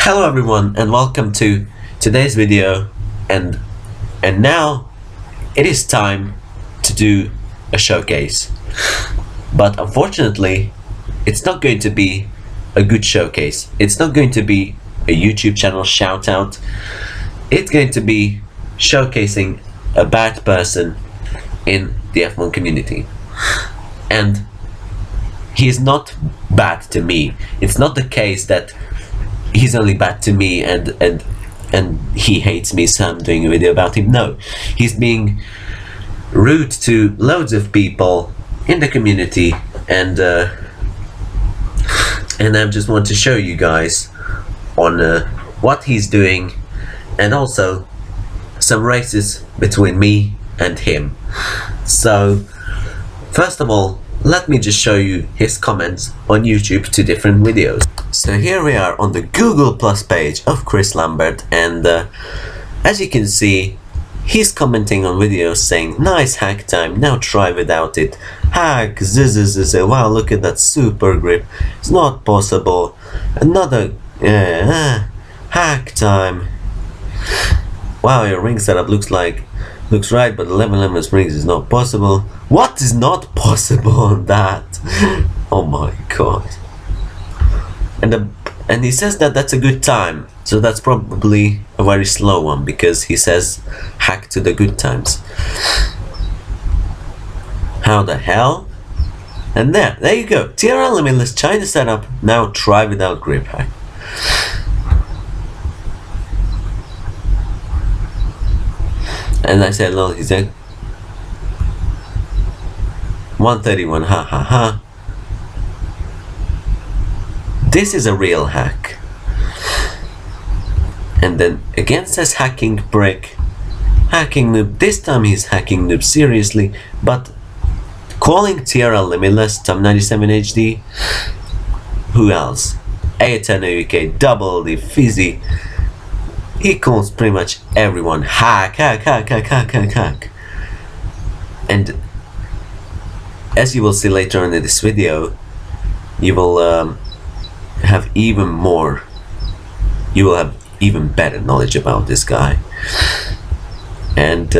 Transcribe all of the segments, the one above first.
Hello everyone and welcome to today's video, and now it is time to do a showcase, but unfortunately it's not going to be a good showcase. It's not going to be a YouTube channel shout out. It's going to be showcasing a bad person in the F1 community, and he is not bad to me. It's not the case that he's only bad to me and he hates me, so I'm doing a video about him. No, he's being rude to loads of people in the community, and I just want to show you guys on what he's doing, and also some races between me and him. So first of all, let me just show you his comments on YouTube to different videos. So here we are on the Google Plus page of KRIS LAMBERT, and as you can see, he's commenting on videos saying, "Nice hack time, now try without it. Hack, wow, look at that super grip. It's not possible. Another hack time. Wow, your ring setup looks right, but 11 springs is not possible." What is not possible on that? Oh my god. And he says that that's a good time, so that's probably a very slow one, because he says hack to the good times. How the hell? And there you go. TRL limitless China setup, now try without grip hack. And I said, lol, he said 131, ha ha ha. This is a real hack. And then again says hacking brick, hacking noob. This time he's hacking noob seriously, but calling TRL limitless, Tom 97 HD. Who else? A10 UK, double the fizzy. He calls pretty much everyone hack. And as you will see later on in this video, you will have even more, you will have even better knowledge about this guy. And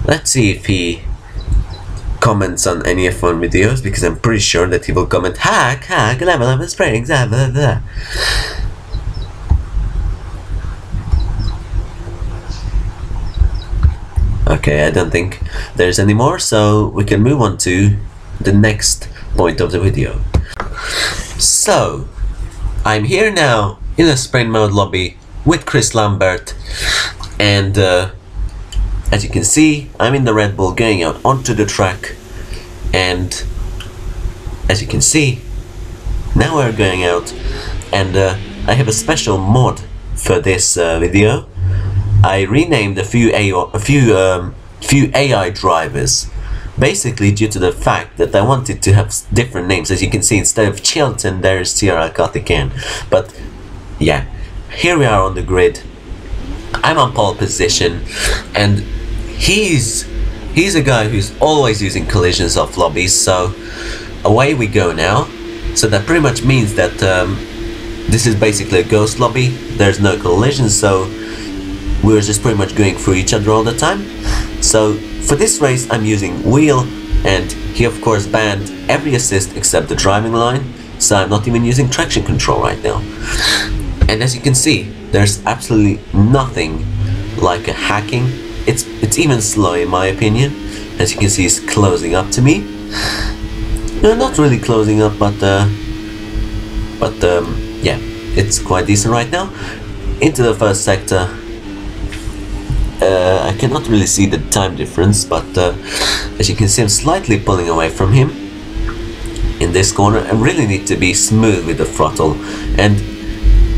let's see if he comments on any F1 videos, because I'm pretty sure that he will comment hack, 11 springs, blah blah blah. Okay, I don't think there's any more, so we can move on to the next point of the video. So, I'm here now in a sprint mode lobby with KRIS LAMBERT, and as you can see, I'm in the Red Bull going out onto the track, and as you can see, now we're going out, and I have a special mod for this video. I renamed a few AI drivers, basically due to the fact that I wanted to have different names. As you can see, instead of Chilton, there's TRL Kotiken. But yeah, here we are on the grid. I'm on pole position, and he's a guy who's always using collisions off lobbies, so away we go now. So that pretty much means that this is basically a ghost lobby. There's no collisions, so we're just pretty much going through each other all the time. So for this race I'm using wheel, and he of course banned every assist except the driving line, so I'm not even using traction control right now. And as you can see, there's absolutely nothing like a hacking. It's even slow in my opinion. As you can see, he's closing up to me. No, not really closing up, but yeah, it's quite decent right now. Into the first sector. I cannot really see the time difference, but as you can see, I'm slightly pulling away from him in this corner. I really need to be smooth with the throttle, and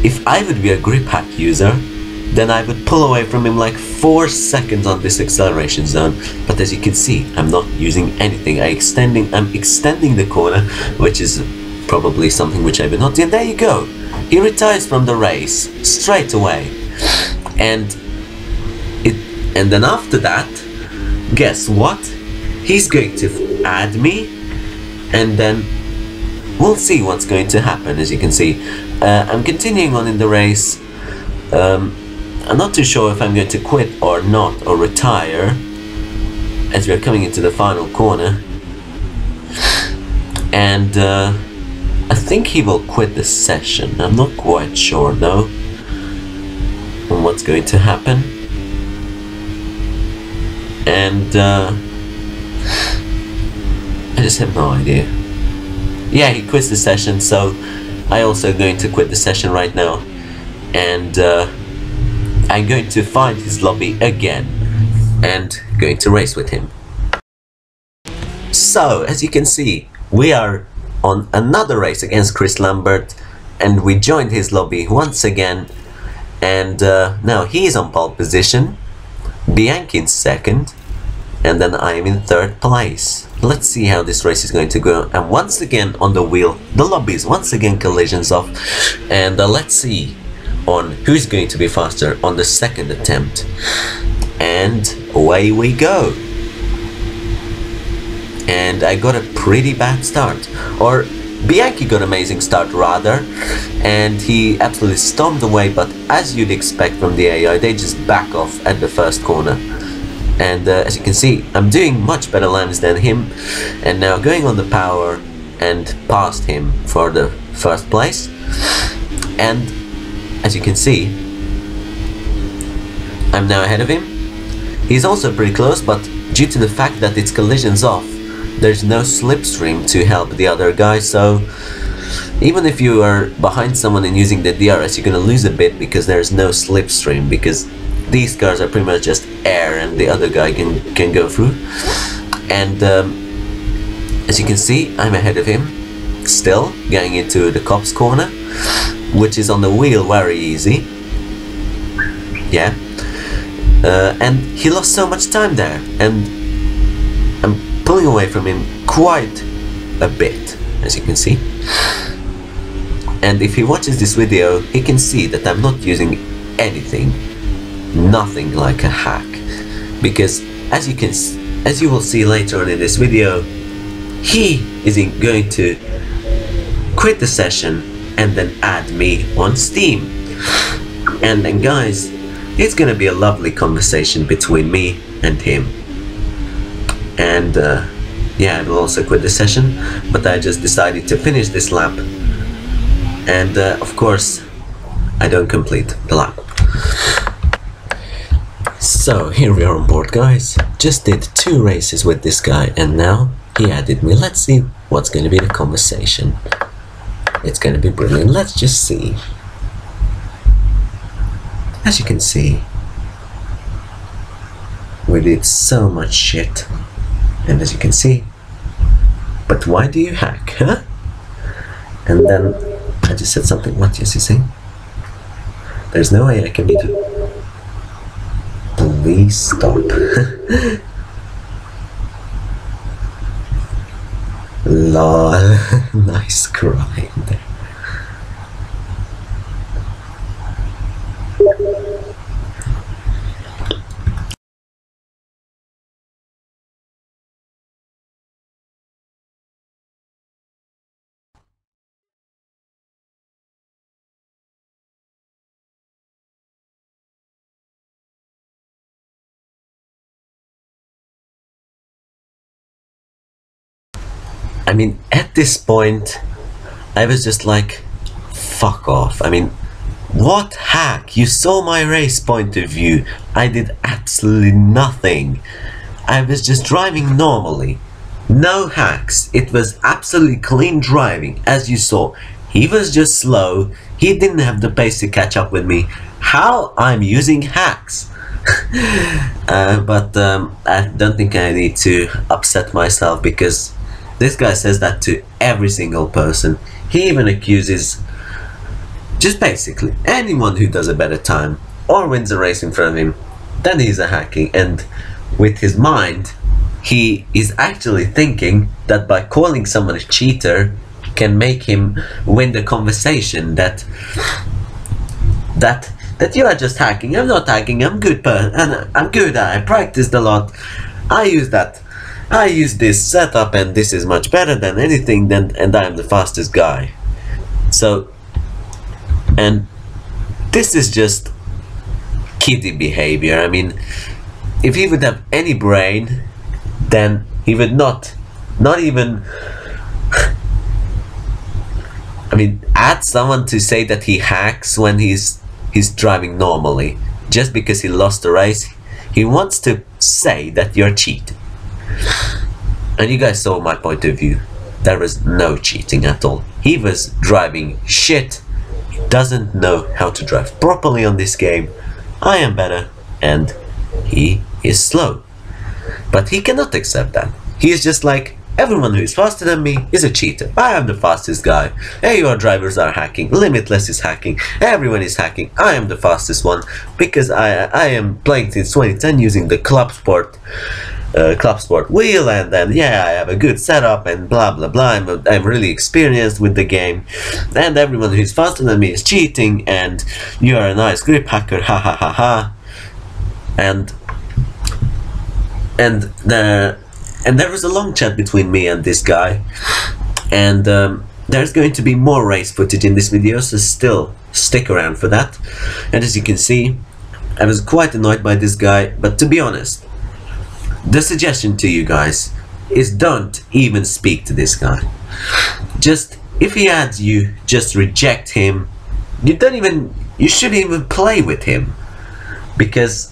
if I would be a grip hack user, then I would pull away from him like 4 seconds on this acceleration zone. But as you can see, I'm not using anything. I'm extending the corner, which is probably something which I would not do. And there you go, he retires from the race straight away. And then after that, guess what? He's going to add me, and then we'll see what's going to happen. As you can see, I'm continuing on in the race. I'm not too sure if I'm going to quit or not, or retire, as we're coming into the final corner. And I think he will quit the session. I'm not quite sure though on what's going to happen. And I just have no idea. Yeah, he quits the session, so I also going to quit the session right now. And I'm going to find his lobby again and going to race with him. So, as you can see, we are on another race against KRIS Lambert, and we joined his lobby once again. And now he is on pole position, Bianchi in second, and then I am in third place. Let's see how this race is going to go. And once again on the wheel, the lobbies once again collisions off, and let's see on who's going to be faster on the second attempt. And away we go. And I got a pretty bad start, or Bianchi got an amazing start rather, and he absolutely stormed away, but as you'd expect from the AI, they just back off at the first corner. And as you can see, I'm doing much better laps than him, and now going on the power and past him for the first place. And as you can see, I'm now ahead of him. He's also pretty close, but due to the fact that it's collisions off, there's no slipstream to help the other guy, so even if you are behind someone and using the DRS, you're gonna lose a bit because there's no slipstream, because these cars are pretty much just air and the other guy can go through. And as you can see, I'm ahead of him still, going into the cops corner, which is on the wheel very easy. Yeah. And he lost so much time there, and I'm pulling away from him quite a bit, as you can see. And if he watches this video, he can see that I'm not using anything, nothing like a hack, because as you will see later on in this video, he is going to quit the session and then add me on Steam. And then guys, it's gonna be a lovely conversation between me and him. And yeah, I will also quit the session, but I just decided to finish this lap, and of course I don't complete the lap. So here we are on board, guys. Just did 2 races with this guy, and now he added me. Let's see what's going to be the conversation. It's going to be brilliant. Let's just see. As you can see, we did so much shit, and as you can see, but why do you hack, huh? And then I just said something. What is he saying? There's no way I can beat you. Please stop. Lol. Nice cry there. I mean, at this point, I was just like, fuck off. I mean, what hack? You saw my race point of view. I did absolutely nothing. I was just driving normally. No hacks. It was absolutely clean driving, as you saw. He was just slow. He didn't have the pace to catch up with me. How I'm using hacks? But I don't think I need to upset myself, because this guy says that to every single person. He even accuses just basically anyone who does a better time or wins a race in front of him, then he's a hacking. And with his mind, he is actually thinking that by calling someone a cheater can make him win the conversation, that you are just hacking. I'm not hacking, I'm good, and I'm good, I practiced a lot, I use that. I use this setup and this is much better than anything, and I'm the fastest guy. So, and this is just kiddie behavior. I mean, if he would have any brain, then he would not even I mean, add someone to say that he hacks when he's driving normally just because he lost the race. He wants to say that you're cheating. And you guys saw my point of view. There was no cheating at all. He was driving shit. He doesn't know how to drive properly on this game. I am better and he is slow. But he cannot accept that. He is just like, everyone who is faster than me is a cheater. I am the fastest guy. AUR drivers are hacking. Limitless is hacking. Everyone is hacking. I am the fastest one because I am playing since 2010 using the Club Sport wheel, and then yeah, I have a good setup and blah blah blah. I'm really experienced with the game, and everyone who is faster than me is cheating, and you are a nice grip hacker, ha ha ha ha. And there was a long chat between me and this guy, and there's going to be more race footage in this video, so still stick around for that. And as you can see, I was quite annoyed by this guy, but to be honest, the suggestion to you guys is don't even speak to this guy. Just, if he adds you, just reject him. You shouldn't even play with him, because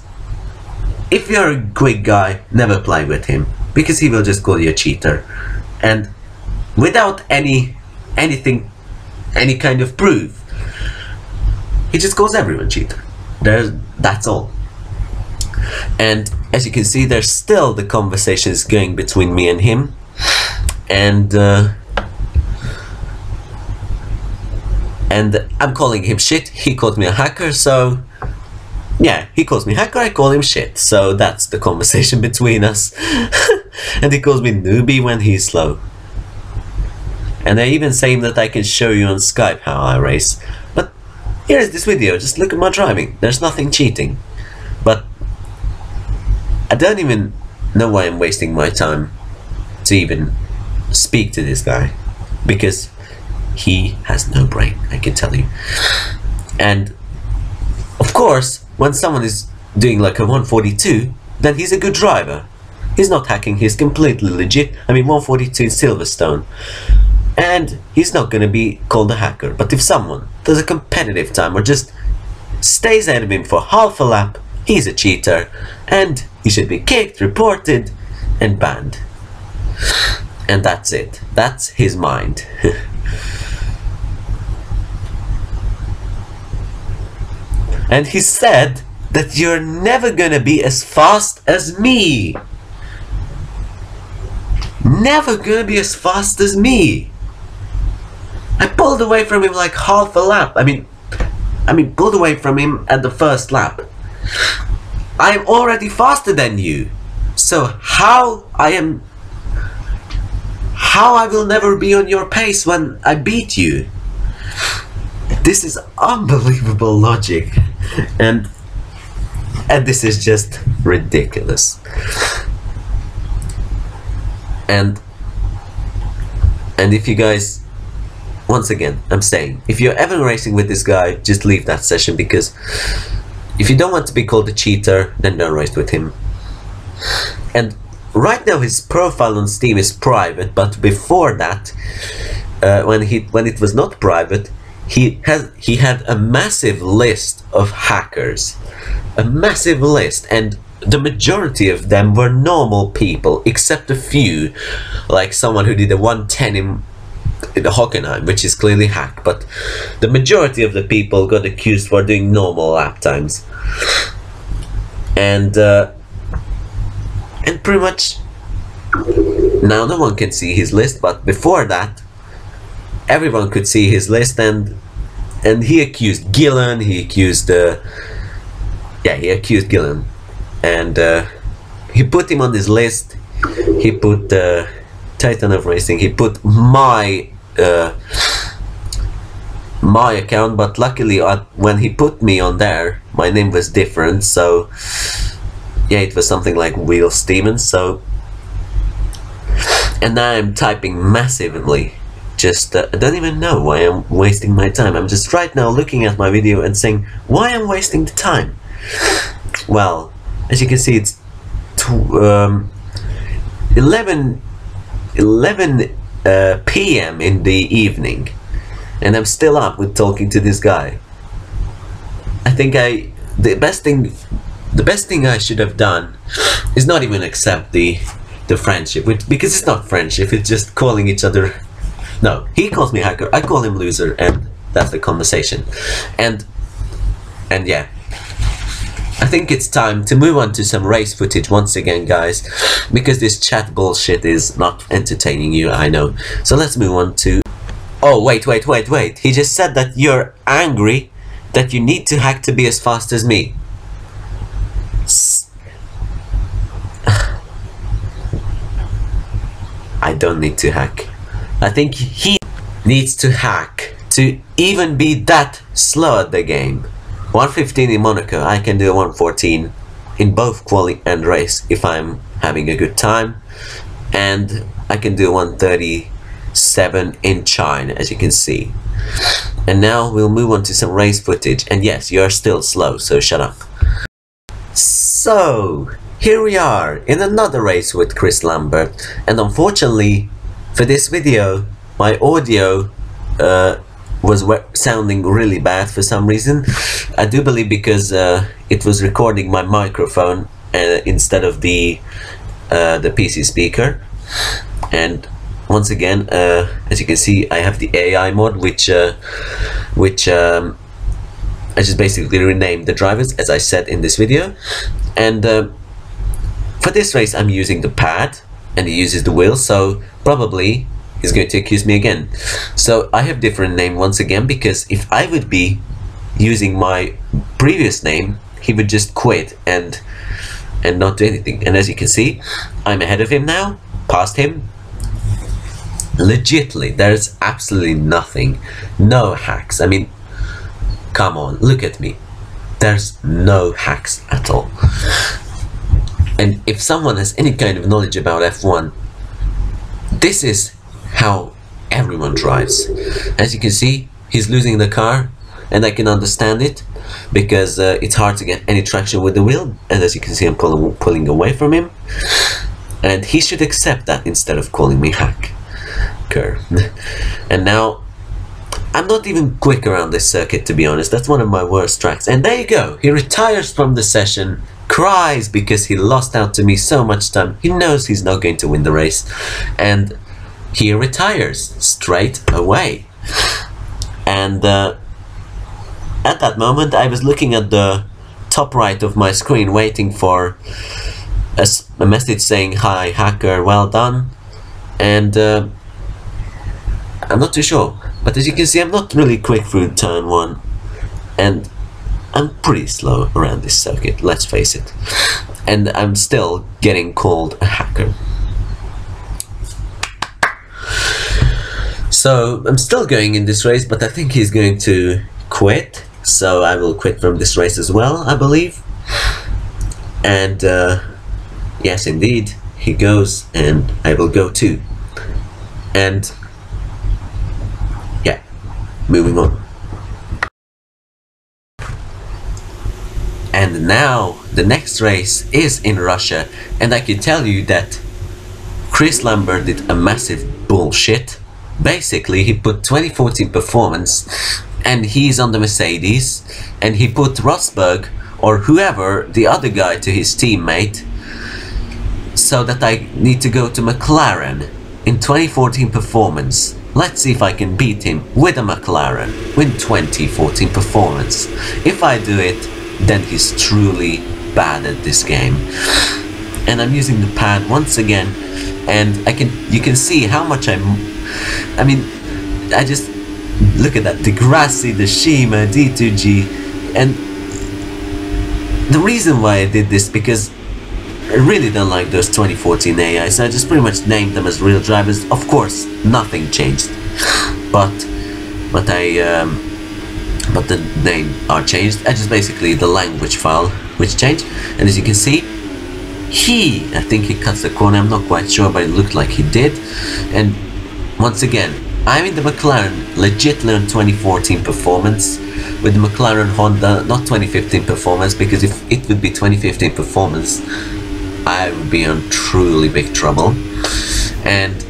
if you're a quick guy, never play with him, because he will just call you a cheater, and without any kind of proof, he just calls everyone cheater. That's all. And as you can see, there's still the conversations going between me and him, and I'm calling him shit. He called me a hacker, so yeah, he calls me hacker, I call him shit. So that's the conversation between us. And he calls me newbie when he's slow. And I even say that I can show you on Skype how I race. But here is this video, just look at my driving. There's nothing cheating. But I don't even know why I'm wasting my time to even speak to this guy, because he has no brain, I can tell you. And of course, when someone is doing like a 142, then he's a good driver. He's not hacking, he's completely legit. I mean, 142 Silverstone. And he's not gonna be called a hacker. But if someone does a competitive time or just stays ahead of him for half a lap, he's a cheater. And he should be kicked, reported, and banned. And that's it. That's his mind. And he said that you're never gonna be as fast as me. Never gonna be as fast as me. I pulled away from him like half a lap. I mean, pulled away from him at the first lap. I'm already faster than you. So how I will never be on your pace when I beat you? This is unbelievable logic, and this is just ridiculous. And if you guys, once again, I'm saying, if you're ever racing with this guy, just leave that session, because if you don't want to be called a cheater, then don't race with him. And right now his profile on Steam is private, but before that, when it was not private, he had a massive list of hackers, a massive list, and the majority of them were normal people, except a few, like someone who did a 110 in the Hockenheim, which is clearly hack. But the majority of the people got accused for doing normal lap times, and pretty much now no one can see his list. But before that, everyone could see his list, and he accused Gillen, he accused Gillen, and he put him on his list. He put Titan of Racing, he put my account, but luckily when he put me on there, my name was different, so yeah, it was something like Wheel Stevens. So and now I'm typing massively. Just I don't even know why I'm wasting my time. I'm just right now looking at my video and saying why I'm wasting the time. Well, as you can see, it's 11 p.m. in the evening, and I'm still up with talking to this guy. I think the best thing I should have done is not even accept the friendship, because it's not friendship, it's just calling each other. No, he calls me hacker, I call him loser, and that's the conversation. And yeah, I think it's time to move on to some race footage once again, guys, because this chat bullshit is not entertaining you, I know. So let's move on to... Oh, wait, he just said that you're angry that you need to hack to be as fast as me. I don't need to hack. I think he needs to hack to even be that slow at the game. 115 in Monaco, I can do 114 in both quali and race if I'm having a good time, and I can do 137 in China, as you can see. And now we'll move on to some race footage, and yes, you're still slow, so shut up. So here we are in another race with KRIS Lambert, and unfortunately for this video my audio was sounding really bad for some reason. I do believe because it was recording my microphone instead of the PC speaker. And once again, as you can see, I have the AI mod, which I just basically renamed the drivers, as I said in this video. And for this race I'm using the pad, and he uses the wheel, so probably he's going to accuse me again. So I have different name once again, because if I would be using my previous name, he would just quit and not do anything. And as you can see, I'm ahead of him now, past him. Legitly, there's absolutely nothing, no hacks. I mean, come on, look at me. There's no hacks at all. And if someone has any kind of knowledge about F1, this is how everyone drives. As you can see, he's losing the car, and I can understand it, because it's hard to get any traction with the wheel, and as you can see I'm pulling away from him, and he should accept that instead of calling me hacker. And now I'm not even quick around this circuit, to be honest. That's one of my worst tracks. And there you go, he retires from the session, cries because he lost out to me so much time. He knows he's not going to win the race, and he retires straight away. And at that moment I was looking at the top right of my screen, waiting for a message saying, "Hi hacker, well done." And I'm not too sure, but as you can see I'm not really quick through turn 1, and I'm pretty slow around this circuit, let's face it. And I'm still getting called a hacker. So I'm still going in this race, but I think he's going to quit, so I will quit from this race as well, I believe. And yes, indeed, he goes, and I will go too. And yeah, moving on. And now the next race is in Russia, and I can tell you that KRIS Lambert did a massive bullshit. Basically, he put 2014 performance, and he's on the Mercedes, and he put Rosberg or whoever, the other guy, to his teammate, so that I need to go to McLaren in 2014 performance. Let's see if I can beat him with a McLaren with 2014 performance. If I do it, then he's truly bad at this game. And I'm using the pad once again, and you can see how much I mean, I just look at that, Degrassi, the Shima, D2G, and the reason why I did this, because I really don't like those 2014 AI, so I just pretty much named them as real drivers. Of course, nothing changed, but the name are changed. I just basically the language file which changed, and as you can see, I think he cuts the corner, I'm not quite sure, but it looked like he did. And once again, I'm in the McLaren, legitly on 2014 performance, with the McLaren Honda, not 2015 performance, because if it would be 2015 performance, I would be in truly big trouble. And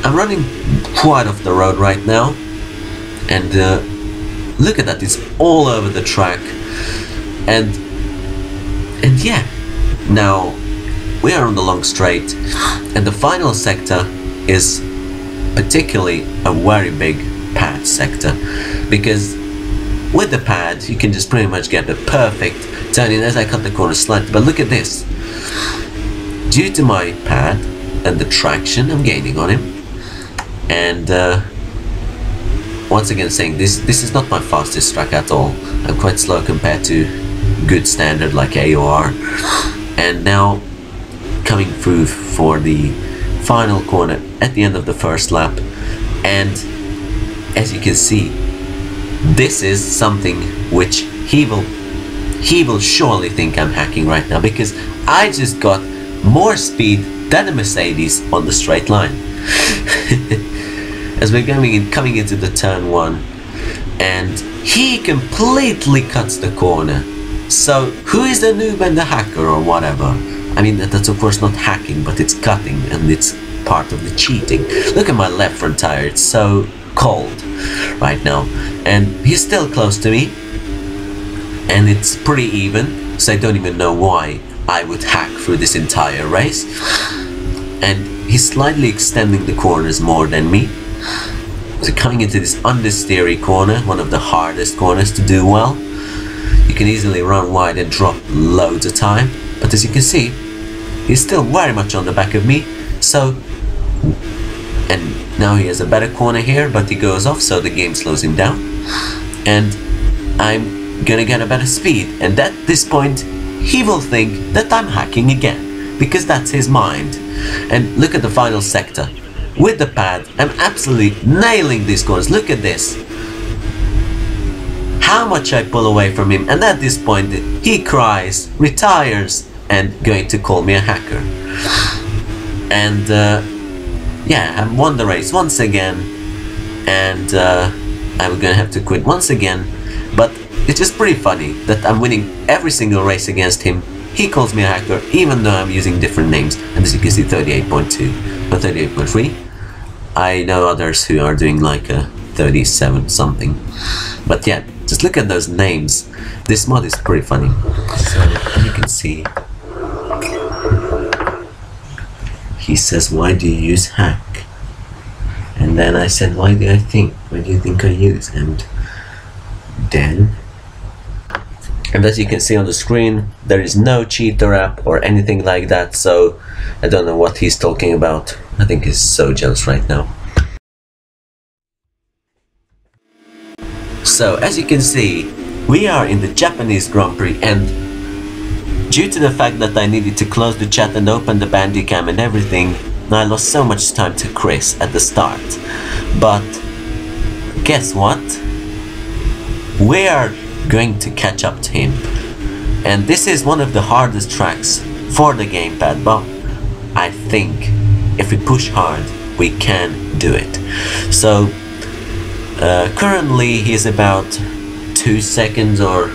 I'm running quite off the road right now, and look at that, it's all over the track. And yeah, now we are on the long straight, and the final sector is particularly a very big pad sector, because with the pad you can just pretty much get the perfect turn in as I cut the corner slightly. But look at this, due to my pad and the traction, I'm gaining on him. And once again saying this is not my fastest track at all. I'm quite slow compared to good standard like AOR. And now coming through for the final corner at the end of the first lap, and as you can see, this is something which he will surely think I'm hacking right now, because I just got more speed than a Mercedes on the straight line. As we're coming into the turn 1, and he completely cuts the corner. So who is the noob and the hacker or whatever? I mean, that's of course not hacking, but it's cutting, and it's part of the cheating. Look at my left front tire, it's so cold right now, and he's still close to me, and it's pretty even, so I don't even know why I would hack through this entire race. And he's slightly extending the corners more than me. So coming into this understeery corner, one of the hardest corners to do well, you can easily run wide and drop loads of time, but as you can see, he's still very much on the back of me. So, and now he has a better corner here, but he goes off, so the game slows him down, and I'm gonna get a better speed, and at this point he will think that I'm hacking again, because that's his mind. And look at the final sector. With the pad, I'm absolutely nailing these corners. Look at this, how much I pull away from him, and at this point he cries, retires, and going to call me a hacker. And yeah, I won the race once again, and I'm gonna have to quit once again. But it's just pretty funny that I'm winning every single race against him. He calls me a hacker, even though I'm using different names. And as you can see, 38.2 or 38.3. I know others who are doing like a 37 something. But yeah, just look at those names. This mod is pretty funny. So as you can see, he says, why do you use hack? And then I said, why do you think I use? And then, and as you can see on the screen, there is no cheater app or anything like that, so I don't know what he's talking about. I think he's so jealous right now. So as you can see, we are in the Japanese Grand Prix, and due to the fact that I needed to close the chat and open the Bandicam and everything, I lost so much time to KRIS at the start. But guess what? We are going to catch up to him, and this is one of the hardest tracks for the gamepad, but I think if we push hard we can do it. So currently he's about 2 seconds or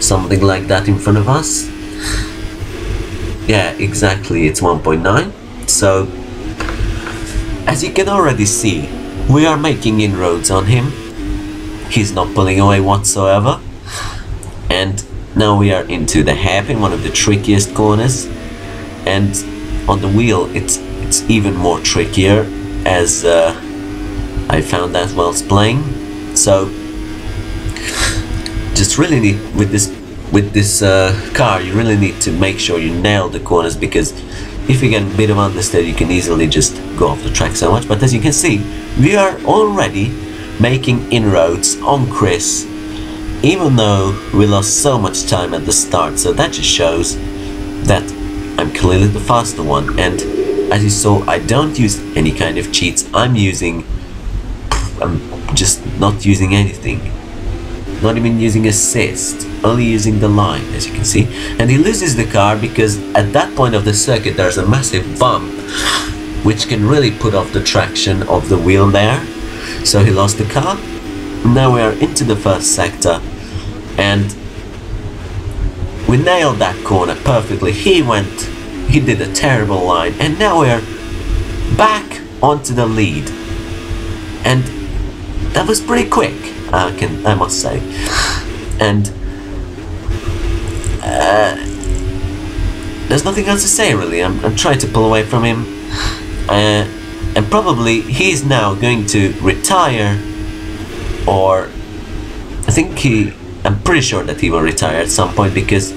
something like that in front of us. Yeah, exactly, it's 1.9. So as you can already see, we are making inroads on him. He's not pulling away whatsoever. And now we are into the hairpin, one of the trickiest corners, and on the wheel it's even more trickier, as I found that whilst playing. So just really need, with this car, you really need to make sure you nail the corners, because if you get a bit of understeer you can easily just go off the track so much. But as you can see, we are already making inroads on KRIS, even though we lost so much time at the start. So that just shows that I'm clearly the faster one. And as you saw, I don't use any kind of cheats. I'm just not using anything, not even using assist. only using the line, as you can see. And he loses the car because at that point of the circuit there's a massive bump which can really put off the traction of the wheel there. So he lost the car. Now we are into the first sector and we nailed that corner perfectly. He did a terrible line, and now we're back onto the lead. And that was pretty quick, I must say. And there's nothing else to say really. I'm trying to pull away from him, and probably he's now going to retire, or I'm pretty sure that he will retire at some point, because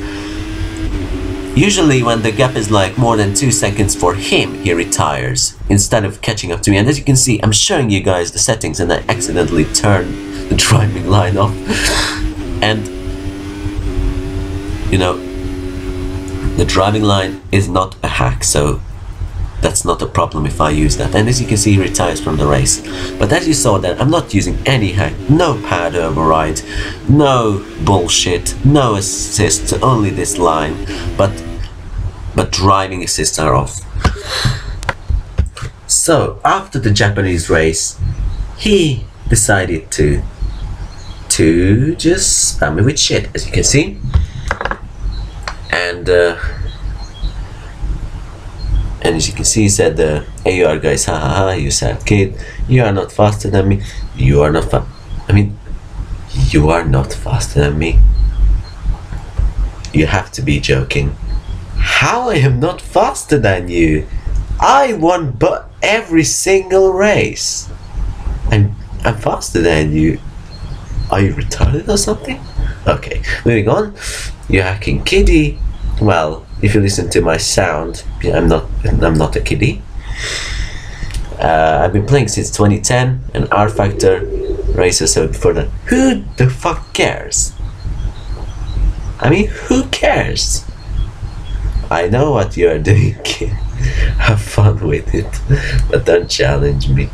usually when the gap is like more than 2 seconds for him, he retires instead of catching up to me. And as you can see, I'm showing you guys the settings and I accidentally turned the driving line off. And you know, the driving line is not a hack, so that's not a problem if I use that. And as you can see, he retires from the race. But as you saw that, I'm not using any hack, no pad override, no bullshit, no assist, only this line, but driving assists are off. So after the Japanese race, he decided to just spam me with shit, as you can see. And as you can see, he said, hey, you are guys, ha ha ha, you sad kid, you are not faster than me, you are not you are not faster than me. You have to be joking. How I am not faster than you? I won but every single race. I'm faster than you. Are you retarded or something? Okay, moving on. You hacking kiddie. Well, if you listen to my sound, I'm not a kiddie. I've been playing since 2010, and R Factor races. So before that, who the fuck cares? I mean, who cares? I know what you are doing, kid. Have fun with it, but don't challenge me.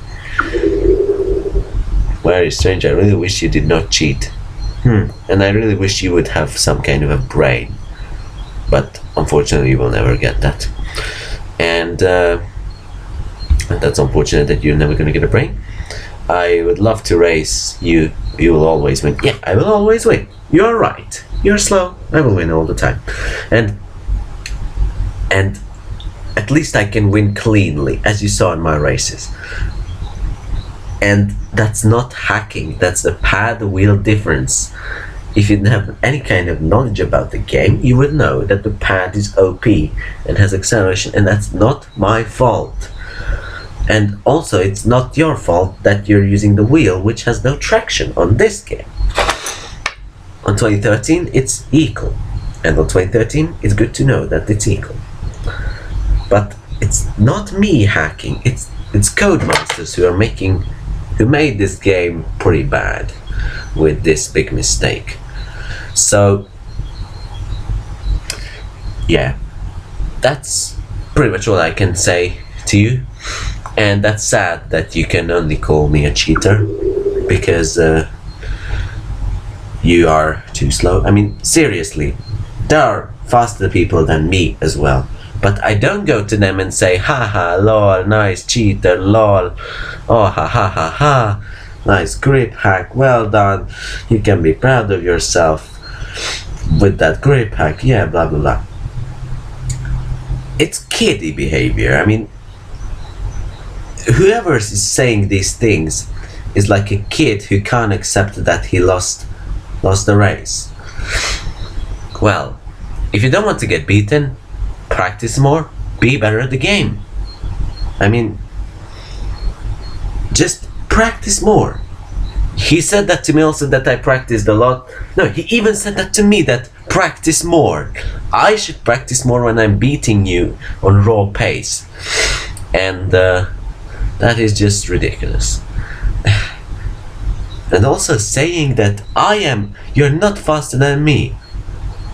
Very strange. I really wish you did not cheat. And I really wish you would have some kind of a brain. But unfortunately you will never get that. And that's unfortunate that you're never gonna get a brain. I would love to race you. You will always win. Yeah, I will always win. You're right. You're slow. I will win all the time. And at least I can win cleanly, as you saw in my races. And that's not hacking, that's the pad wheel difference. If you didn't have any kind of knowledge about the game, you would know that the pad is OP and has acceleration, and that's not my fault. And also, it's not your fault that you're using the wheel, which has no traction on this game. On 2013, it's equal. And on 2013, it's good to know that it's equal. But it's not me hacking, it's Codemasters who made this game pretty bad with this big mistake. So yeah, that's pretty much all I can say to you. And that's sad that you can only call me a cheater, because you are too slow. I mean, seriously, there are faster people than me as well. But I don't go to them and say, haha, lol, nice cheater, lol, oh, ha ha ha ha, nice grip hack, well done, you can be proud of yourself with that grip hack, yeah, blah blah blah. It's kiddie behavior. I mean, whoever is saying these things is like a kid who can't accept that he lost the race. Well, if you don't want to get beaten, practice more, be better at the game. I mean, just practice more. He said that to me also, that I practiced a lot. No, he even said that to me, that practice more. I should practice more when I'm beating you on raw pace. And that is just ridiculous. And also saying that you're not faster than me.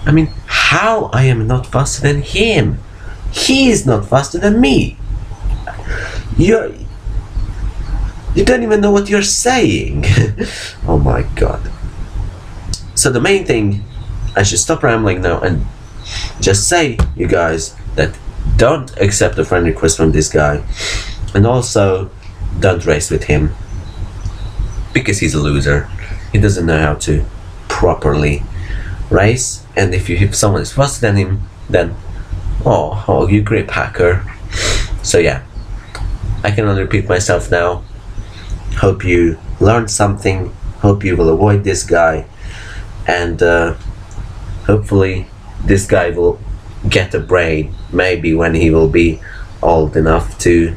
I mean, how I am not faster than him? He is not faster than me. You don't even know what you're saying. Oh my god. So the main thing I should stop rambling now and just say, you guys, that don't accept a friend request from this guy, and also don't race with him, because he's a loser. He doesn't know how to properly race, and if someone is faster than him, then oh, you grip hacker. So yeah, I can only repeat myself now. Hope you learned something, hope you will avoid this guy, and hopefully this guy will get a brain, maybe when he will be old enough to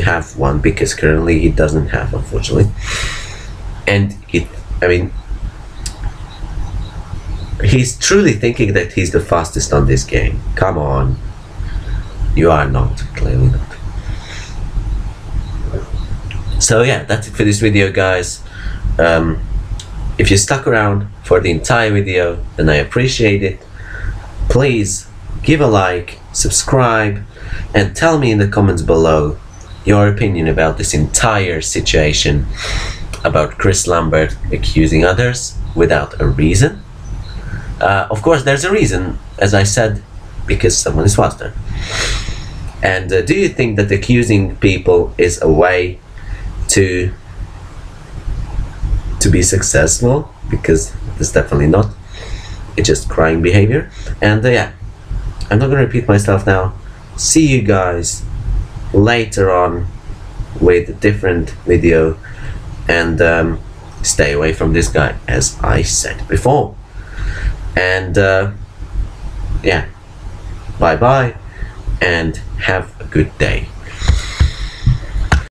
have one, because currently he doesn't have, unfortunately. And he's truly thinking that he's the fastest on this game. Come on, you are not, clearly not. So yeah, that's it for this video, guys. If you stuck around for the entire video, then I appreciate it. Please give a like, subscribe, and tell me in the comments below your opinion about this entire situation, about KRIS Lambert accusing others without a reason. Of course there's a reason, as I said, because someone is faster. And do you think that accusing people is a way to be successful? Because it's definitely not. It's just crying behavior. And yeah, I'm not gonna repeat myself now. See you guys later on with a different video, and stay away from this guy, as I said before. And yeah, bye bye, and have a good day.